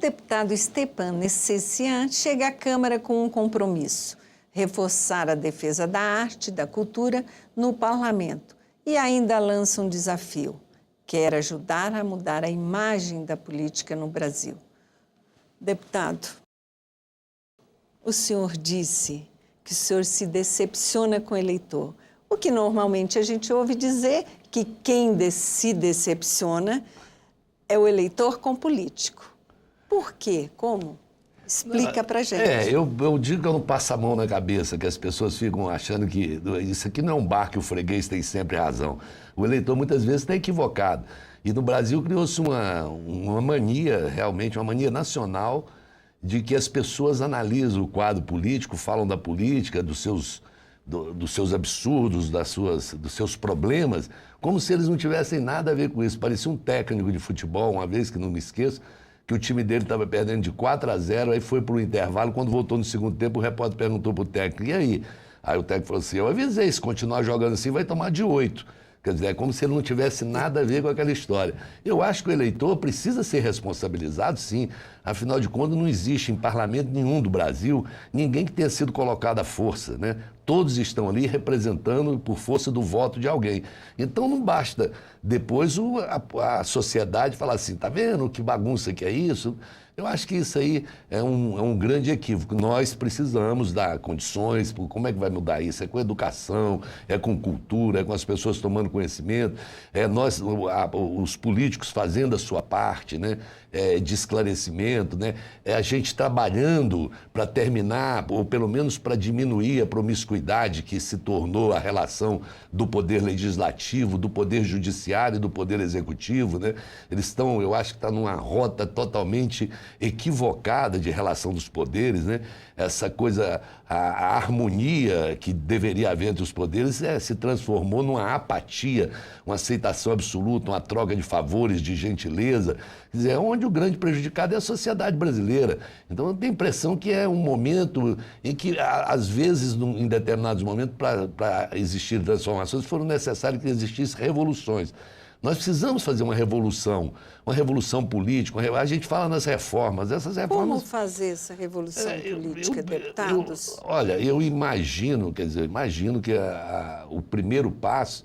deputado Stepan Neesessian chega à Câmara com um compromisso: reforçar a defesa da arte e da cultura no parlamento. E ainda lança um desafio: quer ajudar a mudar a imagem da política no Brasil. Deputado, o senhor disse que o senhor se decepciona com o eleitor. O que normalmente a gente ouve dizer que quem se decepciona é o eleitor com político. Por quê? Como? Explica pra gente. Eu digo que eu não passo a mão na cabeça, que as pessoas ficam achando que isso aqui não é um bar que o freguês tem sempre razão. O eleitor muitas vezes está equivocado. E no Brasil criou-se uma mania, realmente uma mania nacional, de que as pessoas analisam o quadro político, falam da política, dos seus absurdos, dos seus problemas, como se eles não tivessem nada a ver com isso. Parecia um técnico de futebol, uma vez que não me esqueço, que o time dele estava perdendo de 4-0, aí foi para o intervalo, quando voltou no segundo tempo, o repórter perguntou para o técnico: e aí? Aí o técnico falou assim: eu avisei, se continuar jogando assim, vai tomar de 8. Quer dizer, é como se ele não tivesse nada a ver com aquela história. Eu acho que o eleitor precisa ser responsabilizado, sim. Afinal de contas, não existe em parlamento nenhum do Brasil ninguém que tenha sido colocado à força, né? Todos estão ali representando por força do voto de alguém. Então não basta depois a sociedade falar assim: tá vendo que bagunça que é isso? Eu acho que isso aí é um grande equívoco. Nós precisamos dar condições. Como é que vai mudar isso? É com educação, é com cultura, é com as pessoas tomando conhecimento, é nós, os políticos fazendo a sua parte, né? De esclarecimento, né? É a gente trabalhando para terminar, ou pelo menos para diminuir a promiscuidade que se tornou a relação do poder legislativo, do poder judiciário e do poder executivo, né? Eles estão, eu acho que está numa rota totalmente equivocada de relação dos poderes, né? Essa coisa, a harmonia que deveria haver entre os poderes se transformou numa apatia, uma aceitação absoluta, uma troca de favores, de gentileza. Quer dizer, onde o grande prejudicado é a sociedade brasileira. Então eu tenho a impressão que é um momento em que, às vezes, em determinados momentos, para existir transformações, foram necessárias que existissem revoluções. Nós precisamos fazer uma revolução política. A gente fala nas reformas. Essas reformas... Como fazer essa revolução política, deputados? Olha, eu imagino que o primeiro passo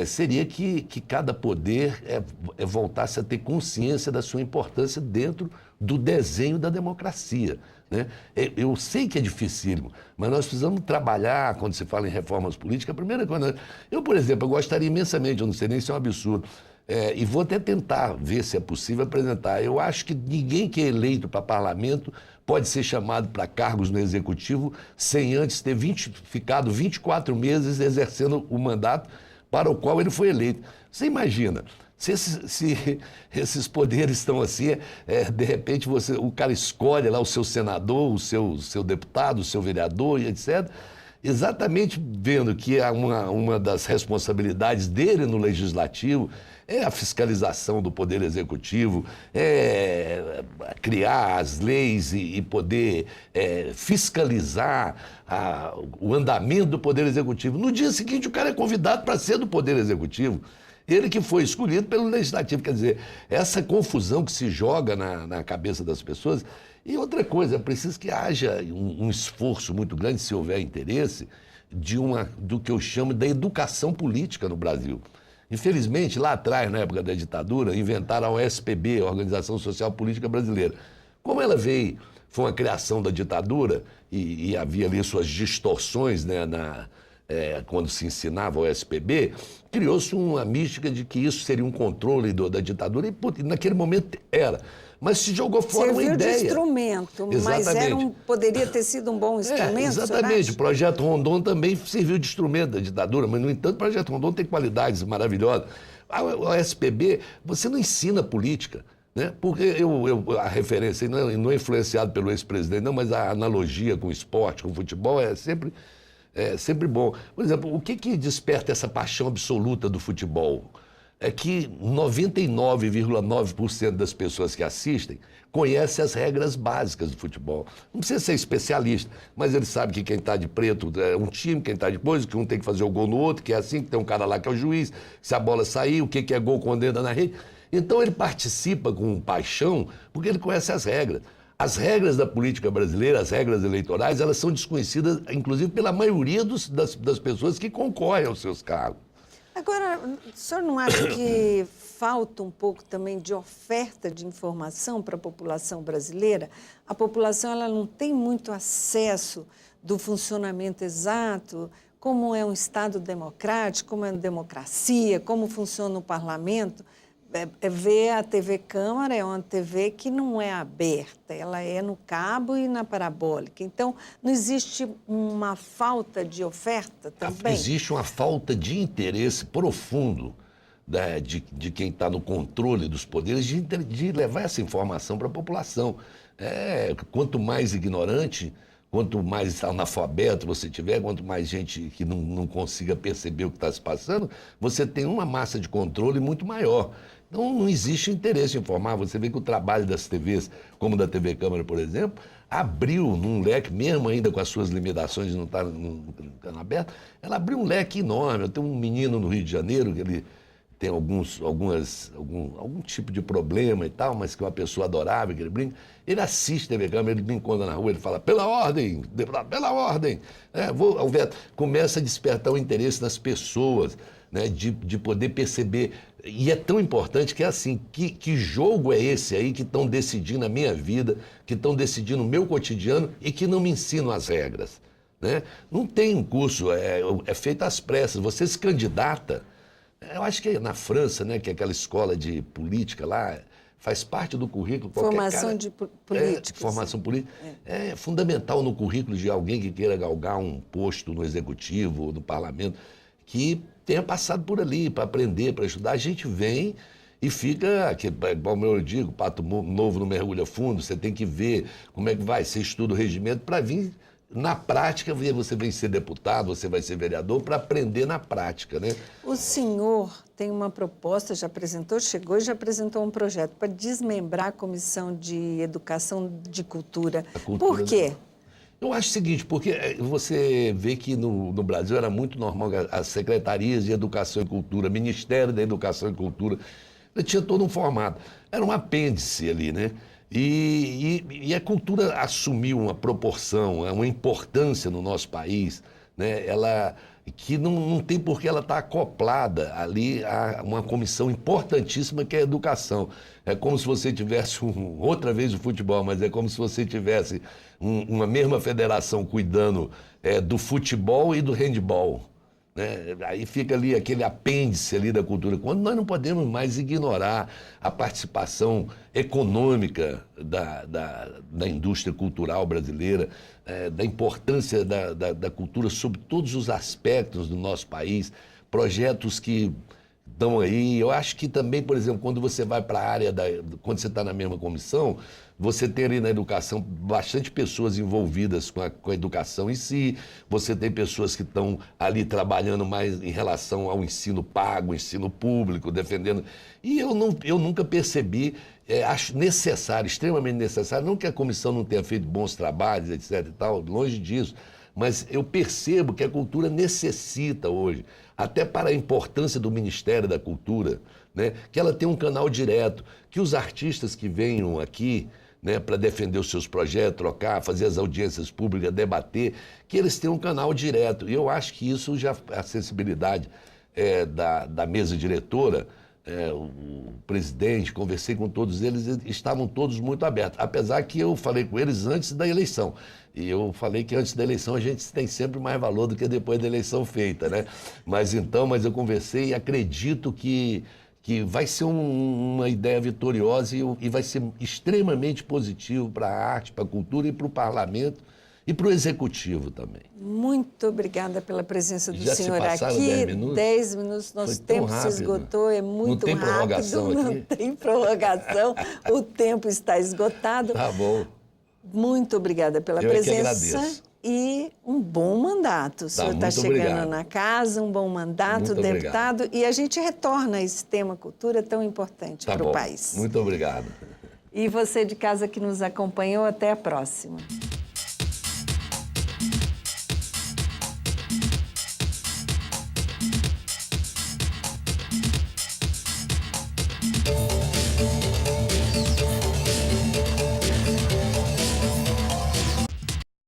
seria que cada poder voltasse a ter consciência da sua importância dentro do desenho da democracia, né? Eu sei que é dificílimo, mas nós precisamos trabalhar quando se fala em reformas políticas. A primeira coisa, eu, por exemplo, eu gostaria imensamente, eu não sei nem se é um absurdo, e vou até tentar ver se é possível apresentar. Eu acho que ninguém que é eleito para parlamento pode ser chamado para cargos no executivo sem antes ter ficado 24 meses exercendo o mandato para o qual ele foi eleito. Você imagina, se esses poderes estão assim, de repente o cara escolhe lá o seu senador, o seu deputado, o seu vereador e etc., exatamente vendo que uma das responsabilidades dele no legislativo é a fiscalização do poder executivo, criar as leis e poder fiscalizar o andamento do poder executivo. No dia seguinte, o cara é convidado para ser do poder executivo. Ele que foi escolhido pelo legislativo. Quer dizer, essa confusão que se joga na cabeça das pessoas. E outra coisa, é preciso que haja um esforço muito grande, se houver interesse, do que eu chamo da educação política no Brasil. Infelizmente, lá atrás, na época da ditadura, inventaram a OSPB, a Organização Social Política Brasileira. Como ela veio, foi uma criação da ditadura e havia ali suas distorções, né, quando se ensinava o OSPB, criou-se uma mística de que isso seria um controle da ditadura e naquele momento era. Mas se jogou fora uma ideia. Serviu de instrumento, mas poderia ter sido um bom instrumento, exatamente. O Projeto Rondon também serviu de instrumento da ditadura, mas, no entanto, o Projeto Rondon tem qualidades maravilhosas. A OSPB, você não ensina política, né? Porque a referência, não é influenciado pelo ex-presidente, não, mas a analogia com o esporte, com o futebol, é sempre bom. Por exemplo, o que desperta essa paixão absoluta do futebol? É que 99,9% das pessoas que assistem conhecem as regras básicas do futebol. Não precisa ser especialista, mas ele sabe que quem está de preto é um time, quem está de coisa, que um tem que fazer o gol no outro, que é assim, que tem um cara lá que é o juiz, se a bola sair, o que é gol quando entra na rede. Então ele participa com paixão porque ele conhece as regras. As regras da política brasileira, as regras eleitorais, elas são desconhecidas, inclusive, pela maioria das pessoas que concorrem aos seus cargos. Agora, o senhor não acha que falta um pouco também de oferta de informação para a população brasileira? A população ela não tem muito acesso do funcionamento exato, como é um Estado democrático, como é uma democracia, como funciona o parlamento. Ver a TV Câmara é uma TV que não é aberta, ela é no cabo e na parabólica. Então, não existe uma falta de oferta também? Existe uma falta de interesse profundo, né, de quem está no controle dos poderes de levar essa informação para a população. Quanto mais ignorante, quanto mais analfabeto você tiver, quanto mais gente que não consiga perceber o que está se passando, você tem uma massa de controle muito maior. Então, não existe interesse em informar. Você vê que o trabalho das TVs, como da TV Câmara, por exemplo, abriu num leque, mesmo ainda com as suas limitações de não estar no canal aberto, ela abriu um leque enorme. Eu tenho um menino no Rio de Janeiro, que ele tem algum tipo de problema e tal, mas que é uma pessoa adorável, que ele brinca. Ele assiste TV Câmara, ele me encontra na rua, ele fala, pela ordem, deputado, pela ordem. Começa a despertar o interesse das pessoas, né, de poder perceber. E é tão importante que é assim, que jogo é esse aí que estão decidindo a minha vida, que estão decidindo o meu cotidiano e que não me ensinam as regras, né? Não tem um curso, é feito às pressas, você se candidata. Eu acho que na França, né, que é aquela escola de política lá, faz parte do currículo. Formação de políticos. Formação política. É fundamental no currículo de alguém que queira galgar um posto no executivo, no parlamento, que tenha passado por ali para aprender, para estudar. A gente vem e fica, como eu digo, pato novo não mergulha fundo, você tem que ver como é que vai, você estuda o regimento para vir na prática, você vai ser deputado, você vai ser vereador, para aprender na prática, né? O senhor tem uma proposta, já apresentou, chegou e já apresentou um projeto para desmembrar a Comissão de Educação de Cultura. Por quê? Eu acho o seguinte, porque você vê que no Brasil era muito normal as secretarias de Educação e Cultura, Ministério da Educação e Cultura, tinha todo um formato. Era um apêndice ali, né? E a cultura assumiu uma proporção, uma importância no nosso país, né? Que não tem por que ela estar acoplada ali a uma comissão importantíssima que é a educação. É como se você tivesse, outra vez o futebol, mas é como se você tivesse uma mesma federação cuidando do futebol e do handball, né? Aí fica ali aquele apêndice ali da cultura, quando nós não podemos mais ignorar a participação econômica da indústria cultural brasileira, da importância da cultura sobre todos os aspectos do nosso país, projetos que estão aí. Eu acho que também, por exemplo, quando você vai para a área, quando você está na mesma comissão, você tem ali na educação bastante pessoas envolvidas com a educação em si, você tem pessoas que estão ali trabalhando mais em relação ao ensino pago, ensino público, defendendo. E eu nunca percebi, acho necessário, extremamente necessário, não que a comissão não tenha feito bons trabalhos, etc. e tal, longe disso, mas eu percebo que a cultura necessita hoje, até para a importância do Ministério da Cultura, né, que ela tenha um canal direto, que os artistas que venham aqui, né, para defender os seus projetos, trocar, fazer as audiências públicas, debater, que eles tenham um canal direto. E eu acho que isso já, a sensibilidade da mesa diretora, o presidente, conversei com todos eles, estavam todos muito abertos, apesar que eu falei com eles antes da eleição. E eu falei que antes da eleição a gente tem sempre mais valor do que depois da eleição feita, né? Mas eu conversei e acredito que vai ser uma ideia vitoriosa e vai ser extremamente positivo para a arte, para a cultura e para o parlamento e para o executivo também. Muito obrigada pela presença do senhor aqui. 10 minutos? 10 minutos, nosso tempo se esgotou, é muito rápido. Não tem prorrogação aqui? Não tem prorrogação, o tempo está esgotado. Tá bom. Muito obrigada pela presença. Eu que agradeço. E um bom mandato. O senhor está chegando na casa, um bom mandato, muito deputado. Obrigado. E a gente retorna a esse tema cultura tão importante para o país. Muito obrigado. E você de casa que nos acompanhou, até a próxima.